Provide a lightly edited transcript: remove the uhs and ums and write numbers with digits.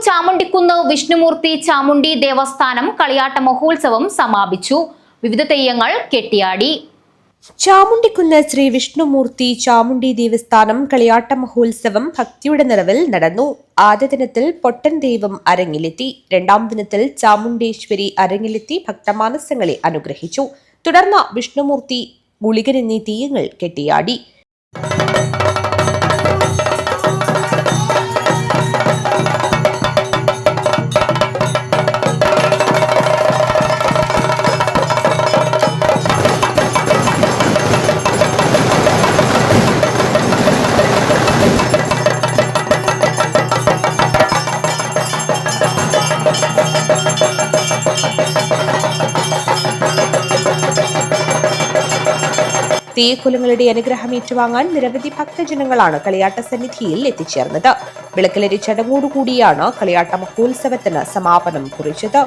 ചാമുണ്ടിക്കുന്ന് വിഷ്ണുമൂർത്തി ചാമുണ്ടി ദേവസ്ഥാനം കളിയാട്ട മഹോത്സവം സമാപിച്ചു. വിവിധ തെയ്യങ്ങൾ കെട്ടിയാടി. ചാമുണ്ടിക്കുന്ന് ശ്രീ വിഷ്ണുമൂർത്തി ചാമുണ്ടി ദേവസ്ഥാനം കളിയാട്ട മഹോത്സവം ഭക്തിയുടെ നിറവിൽ നടന്നു. ആദ്യ ദിനത്തിൽ പൊട്ടൻ ദൈവം അരങ്ങിലെത്തി. രണ്ടാം ദിനത്തിൽ ചാമുണ്ടേശ്വരി അരങ്ങിലെത്തി ഭക്തമാനസങ്ങളെ അനുഗ്രഹിച്ചു. തുടർന്ന് വിഷ്ണുമൂർത്തി ഗുളികൻ എന്നീ തെയ്യങ്ങൾ കെട്ടിയാടി. തെയ്യക്കുലങ്ങളുടെ അനുഗ്രഹം ഏറ്റുവാങ്ങാൻ നിരവധി ഭക്തജനങ്ങളാണ് കളിയാട്ട സന്നിധിയിൽ എത്തിച്ചേർന്നത്. വിളക്കിലരി ചടങ്ങോടുകൂടിയാണ് കളിയാട്ട മഹോത്സവത്തിന് സമാപനം കുറിച്ചത്.